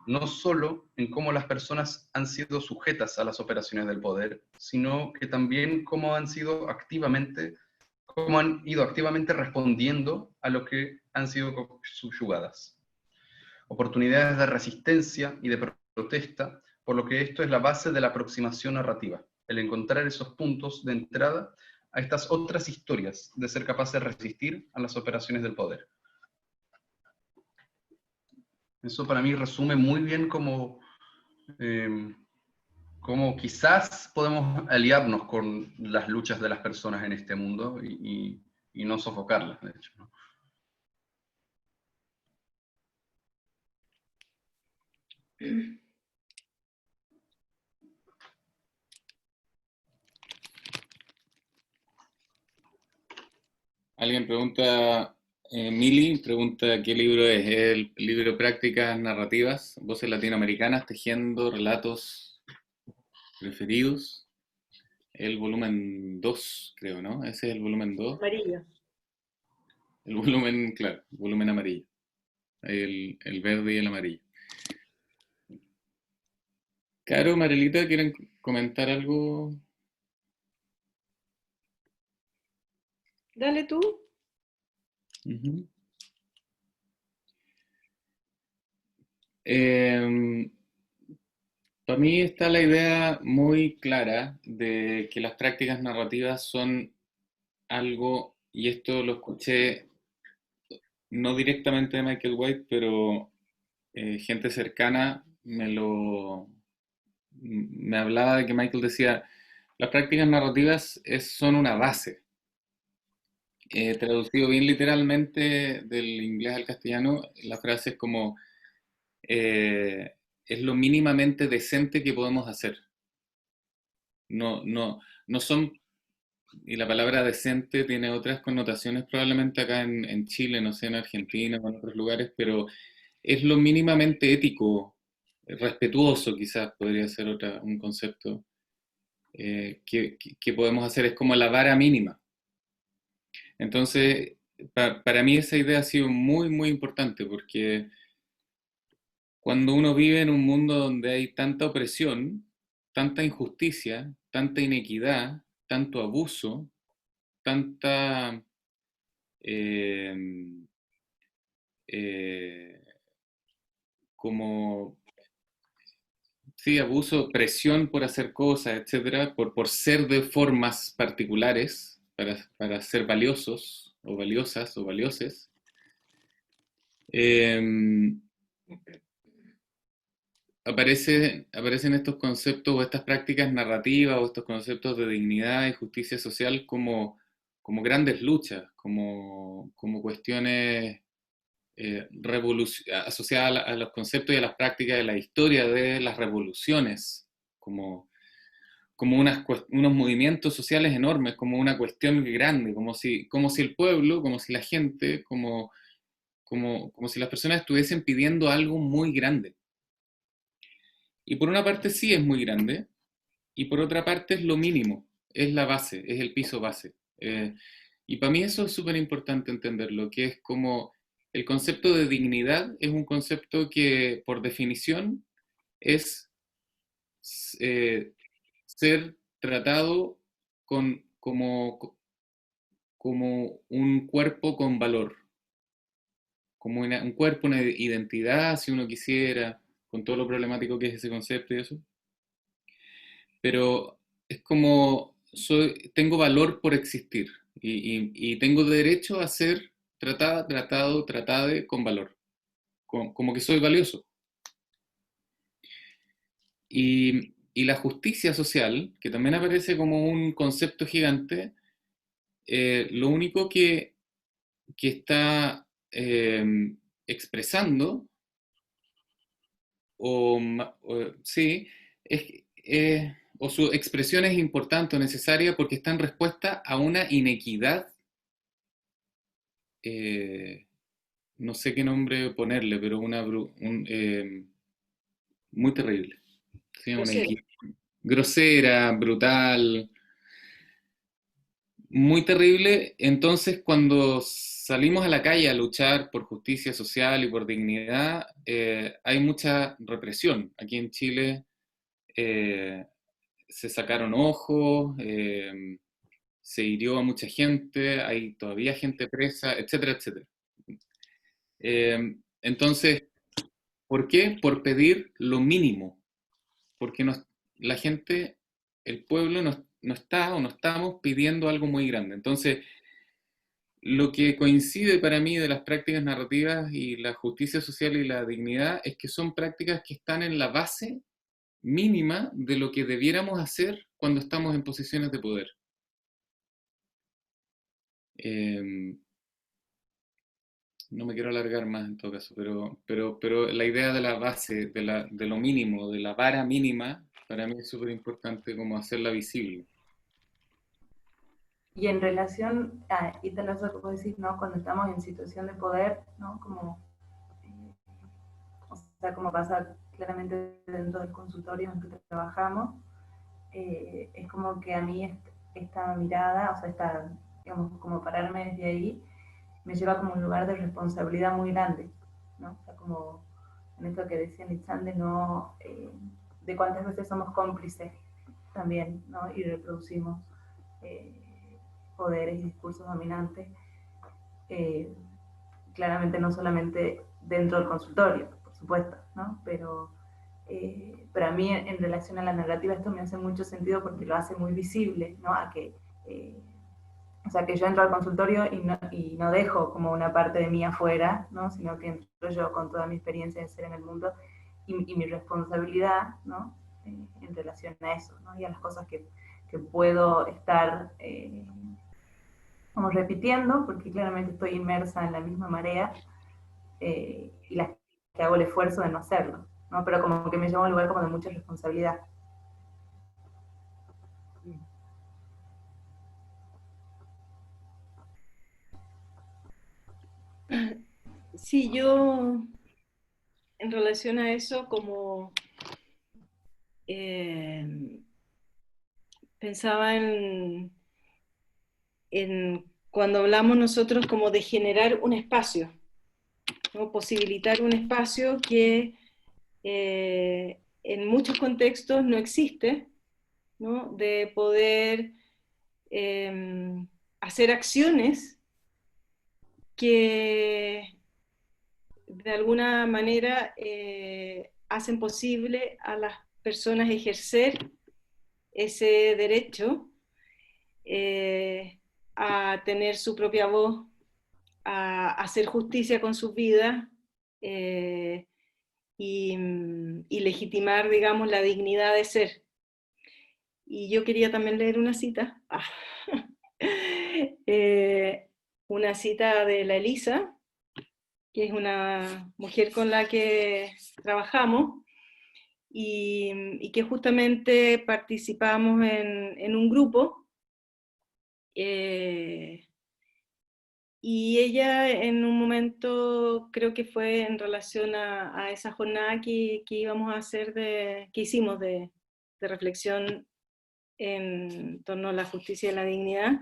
No solo en cómo las personas han sido sujetas a las operaciones del poder, sino que también cómo han ido activamente respondiendo a lo que han sido subyugadas. Oportunidades de resistencia y de protesta, por lo que esto es la base de la aproximación narrativa, el encontrar esos puntos de entrada a estas otras historias de ser capaz de resistir a las operaciones del poder. Eso para mí resume muy bien cómo quizás podemos aliarnos con las luchas de las personas en este mundo y no sofocarlas, de hecho, ¿no? Alguien pregunta, Mili pregunta qué libro es. ¿Es el libro Prácticas Narrativas, Voces Latinoamericanas, Tejiendo Relatos Preferidos? El volumen 2, creo, ¿no? Ese es el volumen 2. Amarillo. El volumen, claro, el volumen amarillo. El verde y el amarillo. Caro, Marelita, ¿quieren comentar algo? Dale tú. Uh-huh. Para mí está la idea muy clara de que las prácticas narrativas son algo, y esto lo escuché no directamente de Michael White, pero gente cercana me hablaba de que Michael decía, las prácticas narrativas son una base. Traducido bien literalmente del inglés al castellano, la frase es como, es lo mínimamente decente que podemos hacer. No son, y la palabra decente tiene otras connotaciones probablemente acá en Chile, no sé, en Argentina o en otros lugares, pero es lo mínimamente ético, respetuoso quizás podría ser un concepto que podemos hacer, es como la vara mínima. Entonces, para mí esa idea ha sido muy, muy importante porque cuando uno vive en un mundo donde hay tanta opresión, tanta injusticia, tanta inequidad, tanto abuso, tanta eh, eh, como, sí, abuso, presión por hacer cosas, etcétera, por ser de formas particulares, para ser valiosos, o valiosas, o valioses. Eh, aparecen estos conceptos o estas prácticas narrativas o estos conceptos de dignidad y justicia social como grandes luchas, como cuestiones asociadas a los conceptos y a las prácticas de la historia de las revoluciones, como unos movimientos sociales enormes, como una cuestión grande, como si el pueblo, como si la gente, como si las personas estuviesen pidiendo algo muy grande. Y por una parte sí es muy grande, y por otra parte es lo mínimo, es la base, es el piso base. Y para mí eso es súper importante entenderlo, que es como el concepto de dignidad es un concepto que por definición es eh, ser tratado como un cuerpo con valor, como un cuerpo, una identidad, si uno quisiera, con todo lo problemático que es ese concepto y eso. Pero es como, tengo valor por existir y tengo derecho a ser tratada con valor, como que soy valioso. Y la justicia social, que también aparece como un concepto gigante, lo único que está expresando, sí, o su expresión es importante o necesaria porque está en respuesta a una inequidad, eh, no sé qué nombre ponerle, pero muy terrible. ¿Sí? Una Grosera. Grosera, brutal, muy terrible. Entonces, cuando salimos a la calle a luchar por justicia social y por dignidad, hay mucha represión. Aquí en Chile eh, se sacaron ojos, se hirió a mucha gente, hay todavía gente presa, etcétera, etcétera. Entonces, ¿por qué? Por pedir lo mínimo, porque la gente, el pueblo no está o no estamos pidiendo algo muy grande. Entonces, lo que coincide para mí de las prácticas narrativas y la justicia social y la dignidad es que son prácticas que están en la base mínima de lo que debiéramos hacer cuando estamos en posiciones de poder. No me quiero alargar más en todo caso, pero la idea de la base, de lo mínimo, de la vara mínima, para mí es súper importante como hacerla visible. Y en relación a, y tal vez lo que vos decís, ¿no? Cuando estamos en situación de poder, ¿no? Como, o sea, como pasa claramente dentro del consultorio en que trabajamos, es como que a mí esta mirada, o sea, digamos, como pararme desde ahí, me lleva como un lugar de responsabilidad muy grande, ¿no? O sea, como en esto que decía Nietzsche, ¿no? De cuántas veces somos cómplices también, ¿no? Y reproducimos poderes y discursos dominantes, eh, claramente no solamente dentro del consultorio, por supuesto, ¿no? Pero a mí en relación a la narrativa esto me hace mucho sentido porque lo hace muy visible, ¿no? O sea, que yo entro al consultorio y no dejo como una parte de mí afuera, ¿no? Sino que entro yo con toda mi experiencia de ser en el mundo y mi responsabilidad, ¿no? En relación a eso, ¿no? Y a las cosas que puedo estar como repitiendo, porque claramente estoy inmersa en la misma marea, y las que hago el esfuerzo de no hacerlo, ¿no? Pero como que me lleva a un lugar como de mucha responsabilidad. Sí, yo en relación a eso como pensaba en cuando hablamos nosotros como de generar un espacio, ¿no? Posibilitar un espacio que en muchos contextos no existe, ¿no? De poder hacer acciones que de alguna manera hacen posible a las personas ejercer ese derecho a tener su propia voz, a hacer justicia con sus vidas y legitimar, digamos, la dignidad de ser. Y yo quería también leer una cita, una cita de la Elisa, que es una mujer con la que trabajamos y que justamente participamos en un grupo, y ella en un momento, creo que fue en relación a esa jornada que íbamos a hacer, que hicimos de reflexión en torno a la justicia y la dignidad,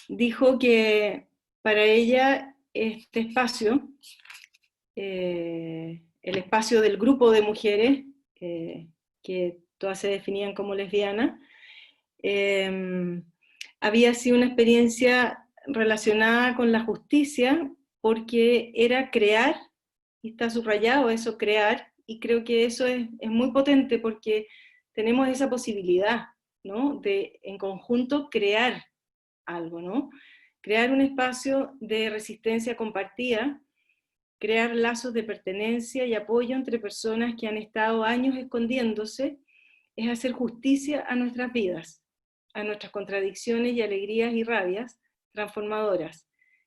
dijo que para ella este espacio, el espacio del grupo de mujeres, que todas se definían como lesbianas, había sido una experiencia relacionada con la justicia, porque era crear, y está subrayado eso, crear, y creo que eso es muy potente porque tenemos esa posibilidad, ¿no? De en conjunto crear algo, ¿no? Crear un espacio de resistencia compartida, crear lazos de pertenencia y apoyo entre personas que han estado años escondiéndose, es hacer justicia a nuestras vidas, a nuestras contradicciones y alegrías y rabias transformadoras.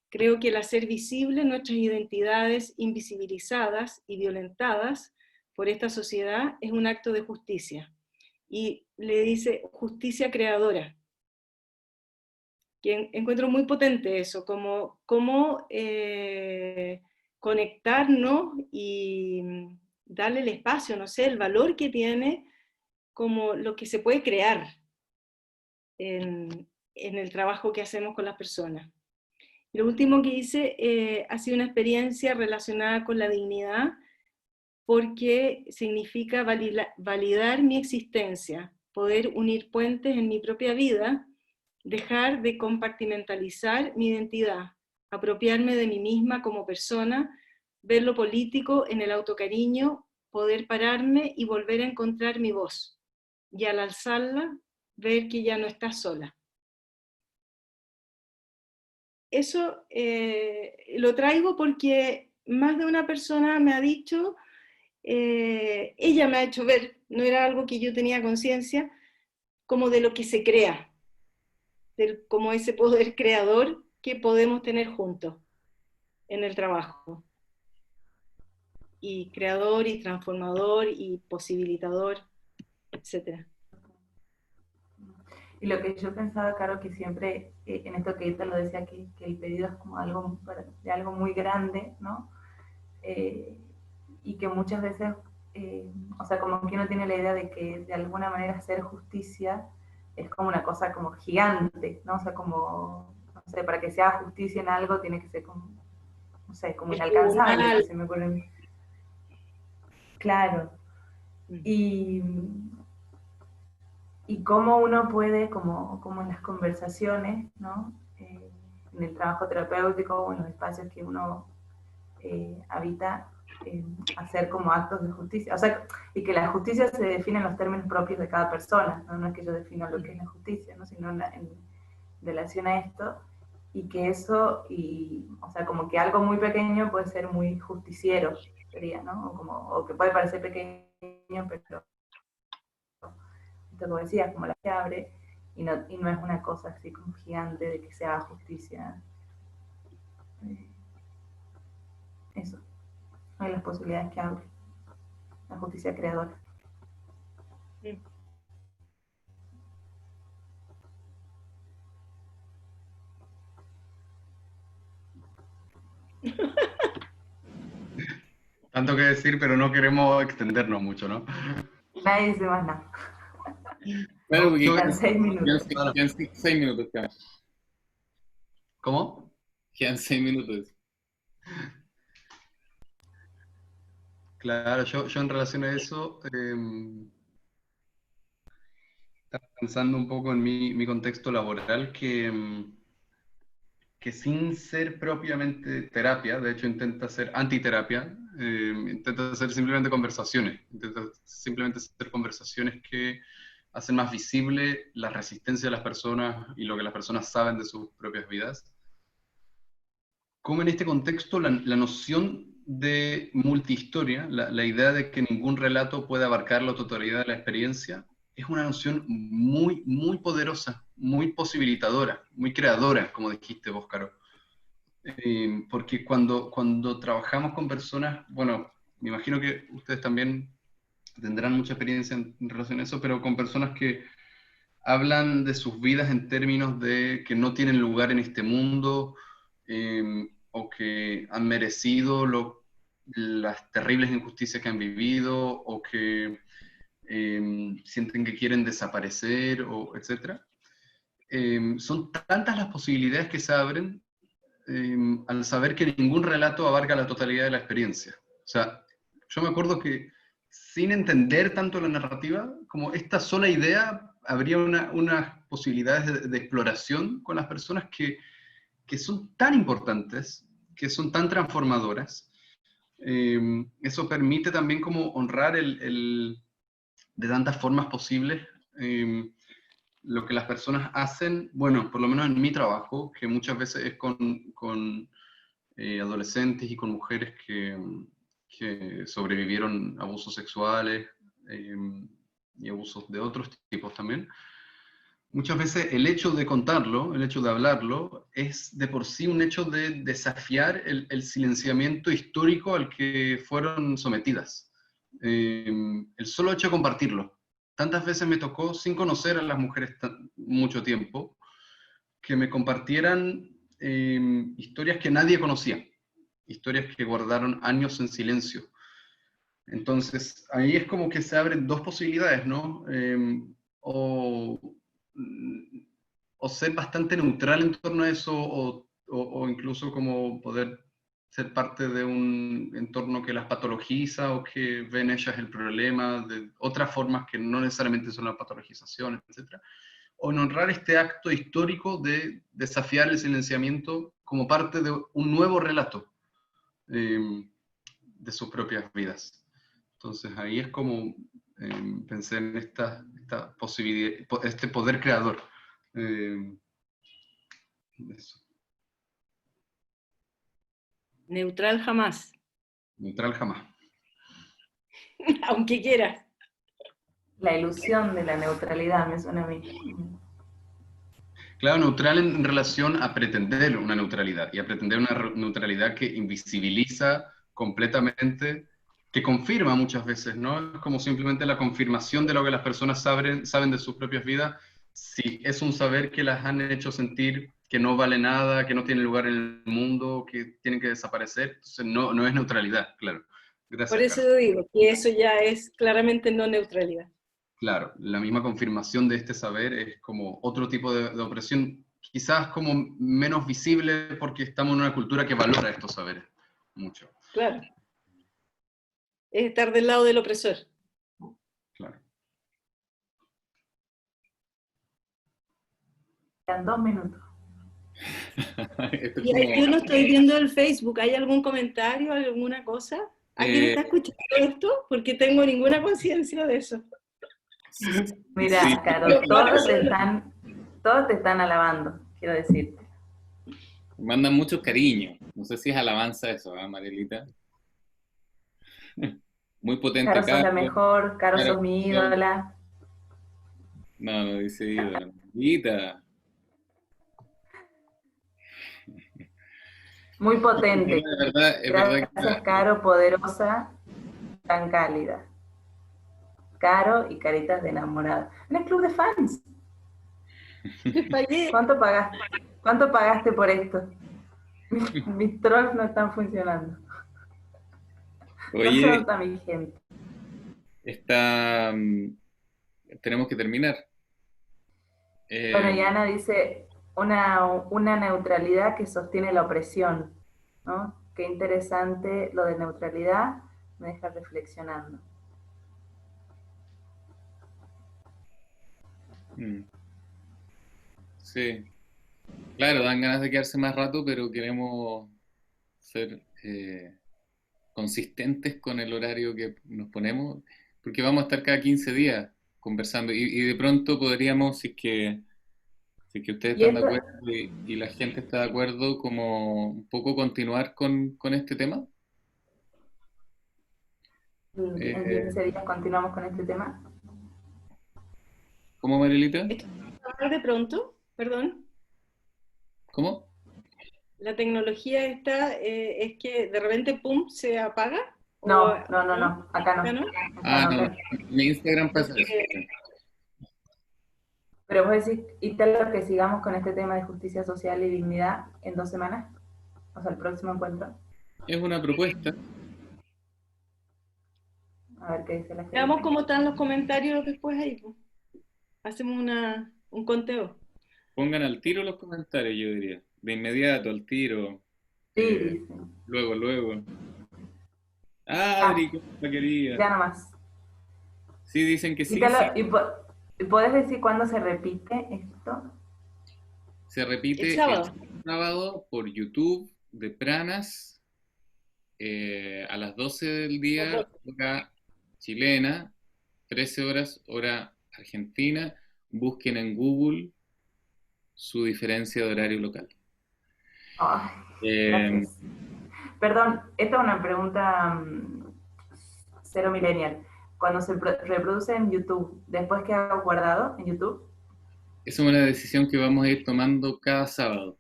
Creo que el hacer visible nuestras identidades invisibilizadas y violentadas por esta sociedad es un acto de justicia. Y le dice justicia creadora, que encuentro muy potente eso, como conectarnos y darle el espacio, no sé, el valor que tiene como lo que se puede crear en el trabajo que hacemos con las personas. Lo último que hice ha sido una experiencia relacionada con la dignidad, porque significa validar mi existencia, poder unir puentes en mi propia vida, dejar de compartimentalizar mi identidad, apropiarme de mí misma como persona, ver lo político en el autocariño, poder pararme y volver a encontrar mi voz. Y al alzarla, ver que ya no estás sola. Eso lo traigo porque más de una persona me ha dicho, ella me ha hecho ver, no era algo que yo tenía conciencia, como de lo que se crea, como ese poder creador que podemos tener juntos en el trabajo. Y creador y transformador y posibilitador, etc. Y lo que yo pensaba, Caro, que siempre, en esto que Ita lo decía, que el pedido es como algo, de algo muy grande, ¿no? Y que muchas veces, o sea, como que uno tiene la idea de que de alguna manera hacer justicia es como una cosa como gigante, ¿no? O sea, como, no sé, para que se haga justicia en algo tiene que ser como, no sé, como inalcanzable, si se me ocurre. Claro. Y cómo uno puede, como en las conversaciones, ¿no? En el trabajo terapéutico o en los espacios que uno habita, hacer como actos de justicia. O sea, y que la justicia se define en los términos propios de cada persona, ¿no? No es que yo defina lo que es la justicia, ¿no? Sino en relación a esto, y que eso, o sea, como que algo muy pequeño puede ser muy justiciero, sería, ¿no? O que puede parecer pequeño, pero como decías, como la que abre, y no es una cosa así como gigante de que se haga justicia. Eso, no hay las posibilidades que abre la justicia creadora. Tanto que decir, pero no queremos extendernos mucho, ¿no? Nadie dice más nada. Claro, porque Quedan 6 minutos. quedan 6 minutos. Claro. ¿Cómo? Quedan 6 minutos. Claro, yo en relación a eso, pensando un poco en mi contexto laboral, que sin ser propiamente terapia, de hecho intenta ser antiterapia, intenta hacer simplemente conversaciones, intenta simplemente hacer conversaciones que hacen más visible la resistencia de las personas y lo que las personas saben de sus propias vidas. Como en este contexto la noción de multihistoria, la idea de que ningún relato puede abarcar la totalidad de la experiencia, es una noción muy, muy poderosa, muy posibilitadora, muy creadora, como dijiste vos, Caro. Porque cuando trabajamos con personas, bueno, me imagino que ustedes también tendrán mucha experiencia en relación a eso, pero con personas que hablan de sus vidas en términos de que no tienen lugar en este mundo, o que han merecido las terribles injusticias que han vivido, o que sienten que quieren desaparecer, o etcétera. Son tantas las posibilidades que se abren al saber que ningún relato abarca la totalidad de la experiencia. O sea, yo me acuerdo que sin entender tanto la narrativa, como esta sola idea, habría unas posibilidades de exploración con las personas que son tan importantes, que son tan transformadoras. Eso permite también como honrar de tantas formas posibles lo que las personas hacen, bueno, por lo menos en mi trabajo, que muchas veces es con adolescentes y con mujeres que sobrevivieron abusos sexuales eh, y abusos de otros tipos también. Muchas veces el hecho de contarlo, el hecho de hablarlo, es de por sí un hecho de desafiar el silenciamiento histórico al que fueron sometidas. El solo hecho de compartirlo. Tantas veces me tocó, sin conocer a las mujeres mucho tiempo, que me compartieran historias que nadie conocía, historias que guardaron años en silencio. Entonces, ahí es como que se abren dos posibilidades, ¿no? O, o ser bastante neutral en torno a eso, o incluso como poder ser parte de un entorno que las patologiza o que ven ellas el problema de otras formas que no necesariamente son la patologización, etc. O en honrar este acto histórico de desafiar el silenciamiento como parte de un nuevo relato de sus propias vidas. Entonces ahí es como pensé en esta posibilidad, este poder creador. Eso. Neutral jamás, Neutral jamás. aunque quieras. La ilusión de la neutralidad me suena a mí. Claro, neutral en relación a pretender una neutralidad, y a pretender una neutralidad que invisibiliza completamente, que confirma muchas veces, ¿no? Es como simplemente la confirmación de lo que las personas saben de sus propias vidas, si es un saber que las han hecho sentir que no vale nada, que no tiene lugar en el mundo, que tienen que desaparecer, entonces no es neutralidad, claro. Por Gracias, eso Carlos. digo que eso ya es claramente no neutralidad. Claro, la misma confirmación de este saber es como otro tipo de opresión, quizás como menos visible porque estamos en una cultura que valora estos saberes mucho. Claro. Es estar del lado del opresor. Claro. Quedan 2 minutos. Esto es Y como, yo no estoy viendo el Facebook. ¿Hay algún comentario, alguna cosa? ¿Alguien está escuchando esto? Porque tengo ninguna conciencia de eso. Mira, sí, Caro, todos te están alabando, quiero decirte. mandan mucho cariño. No sé si es alabanza eso, ¿eh, Marielita? Muy potente, Caro, sos la Carlos. mejor, Caro, sos mi ídola. No, no dice ídola. Marielita. Muy potente. Es verdad Gracias, Caro, poderosa, tan cálida. Caro y caritas de enamorada. En el club de fans. Fallé. ¿Cuánto pagaste por esto? Mis trolls no están funcionando. No se Oye, nota mi gente. tenemos que terminar. Bueno, y Eh, Ana dice una neutralidad que sostiene la opresión, ¿no? Qué interesante lo de neutralidad, me deja reflexionando. Mm, sí, claro, dan ganas de quedarse más rato, pero queremos ser consistentes con el horario que nos ponemos, porque vamos a estar cada 15 días conversando y de pronto podríamos, si es que ustedes Y están de esto, acuerdo y la gente está de acuerdo, como un poco continuar con este tema. en Eh, 15 días continuamos con este tema. ¿Cómo, Marilita? ¿Esto va a acabar de pronto? Perdón. ¿Cómo? La tecnología esta es que de repente, pum, se apaga. ¿O No, no, no, no? no, acá ¿Ya no. no? Acá Ah, no, no, acá. en mi Instagram pasa eso. Porque Sí. Pero vos decís, ¿y tal lo que sigamos con este tema de justicia social y dignidad en 2 semanas? O sea, el próximo encuentro. Es una propuesta. A ver qué dice la veamos gente. cómo están los comentarios después ahí, pues. Hacemos un conteo. Pongan al tiro los comentarios, yo diría. De inmediato, al tiro. Sí, Eh, dice. luego, luego. Adri, Ah, ¿cómo está, querida? ya nomás. Sí, dicen que ¿Y, sí, sí. y podés decir cuándo se repite esto? Se El repite el sábado. sábado por YouTube de Pranas a las 12 del día, hora chilena, 13 horas, hora argentina. Busquen en Google su diferencia de horario local. Ay, Eh, gracias. Perdón, esta es una pregunta cero millennial. Cuando se reproduce en YouTube, ¿después queda guardado en YouTube? Esa es una decisión que vamos a ir tomando cada sábado.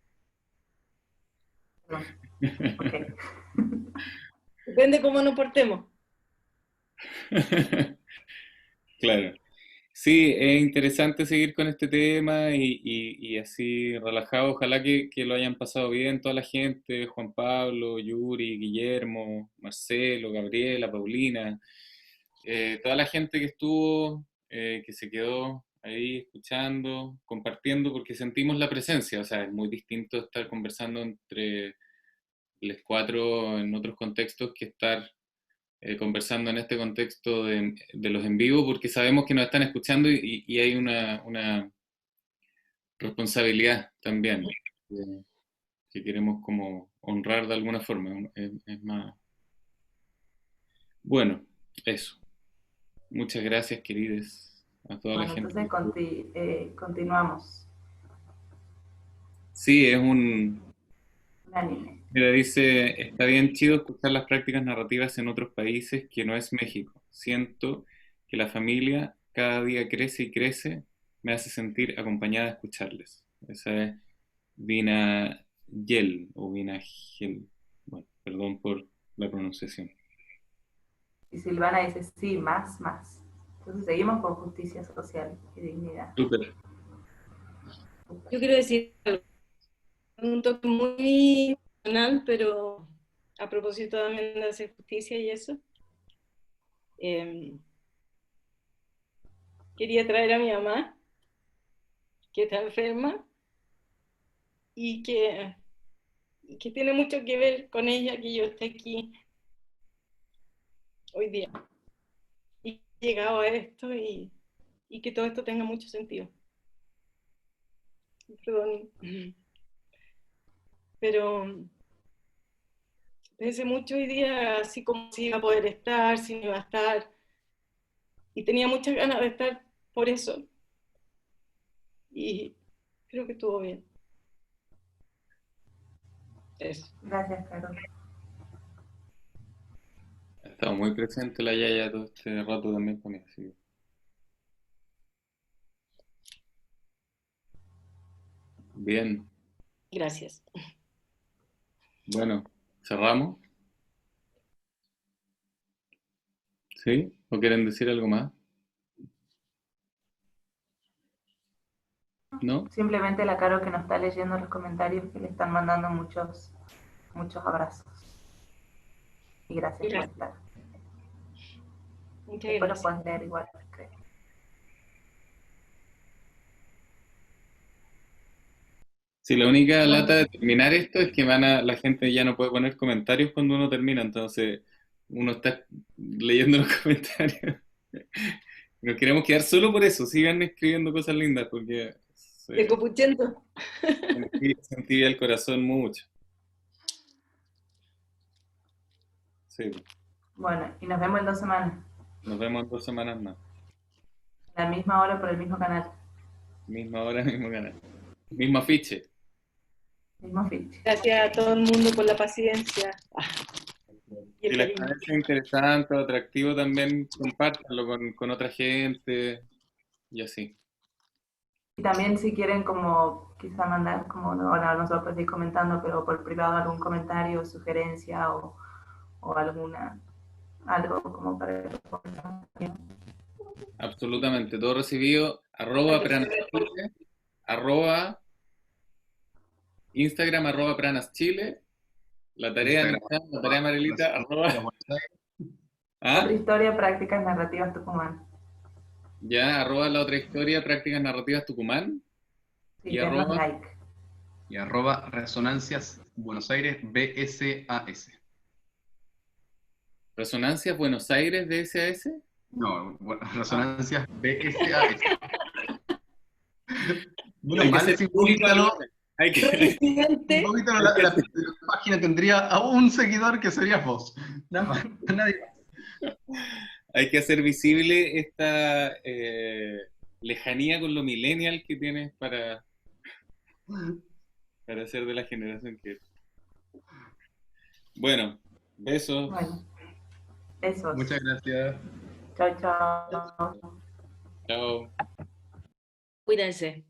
Perdón. Ok. Depende cómo nos portemos. Claro. Sí, es interesante seguir con este tema y así relajado. Ojalá que lo hayan pasado bien toda la gente, Juan Pablo, Yuri, Guillermo, Marcelo, Gabriela, Paulina, toda la gente que estuvo, que se quedó ahí escuchando, compartiendo, porque sentimos la presencia. O sea, es muy distinto estar conversando entre los cuatro en otros contextos que estar conversando en este contexto de los en vivo, porque sabemos que nos están escuchando y hay una responsabilidad también que queremos como honrar de alguna forma. Es más. Bueno, eso. Muchas gracias, queridos, a toda la Bueno, gente. entonces continuamos. Sí, es un. Unánime. Mira, dice, está bien chido escuchar las prácticas narrativas en otros países que no es México. Siento que la familia cada día crece y crece, me hace sentir acompañada a escucharles. Esa es Vina Yel o Vina Gel. Bueno, perdón por la pronunciación. Y Silvana dice, sí, más, más. Entonces seguimos con justicia social y dignidad. Súper. Yo quiero decir algo, un toque muy personal, pero a propósito también de hacer justicia y eso. Quería traer a mi mamá, que está enferma y que tiene mucho que ver con ella que yo esté aquí hoy día. Y he llegado a esto y que todo esto tenga mucho sentido. Perdón. Pero pensé mucho hoy día, así como si iba a poder estar, si no iba a estar. Y tenía muchas ganas de estar por eso. Y creo que estuvo bien. Eso. Gracias, Carol. Ha estado muy presente la Yaya todo este rato también conmigo. Sí. Bien, Gracias. bueno, cerramos. ¿Sí? ¿O quieren decir algo más? ¿No? Simplemente la Carol que nos está leyendo los comentarios que le están mandando muchos, muchos abrazos. Y gracias por estar. Muchas Después lo gracias. puedes leer igual, creo. Sí, la única lata de terminar esto es que la gente ya no puede poner comentarios cuando uno termina, entonces uno está leyendo los comentarios Nos queremos quedar solo por eso. Sigan escribiendo cosas lindas porque De Copuchento. sentí el corazón mucho. Sí, Bueno, y nos vemos en 2 semanas. nos vemos en 2 semanas más. A la misma hora por el mismo canal. Misma hora, mismo canal. Mismo afiche. Mismo feed. Gracias a todo el mundo por la paciencia. Y Si el les cariño. parece interesante o atractivo también, compártanlo con otra gente y así. Y también si quieren como quizá mandar, como no, ahora nosotros podéis ir comentando, pero por privado algún comentario, sugerencia o alguna, algo como para Absolutamente, todo recibido. @pranaschile, arroba Instagram, @pranaschile. La tarea en el chat, la tarea Marilita, Otra ¿Ah? historia, prácticas narrativas Tucumán. Ya, la otra historia, prácticas narrativas Tucumán. Sí, Y denos arroba- like. Y @Resonancias Buenos Aires BSAS. Resonancias Buenos Aires de SAS. No, Resonancias BSAS. Menos Hay que mal, hacer sin público Bóvitalo, algo. Hay que, Presidente. la página tendría a un seguidor que serías vos. Nada más, nadie más. hay que hacer visible esta lejanía con lo millennial que tienes para ser de la generación que eres. Bueno, besos. Bueno, besos. Muchas gracias. Chao, chao. Chao. Cuídense.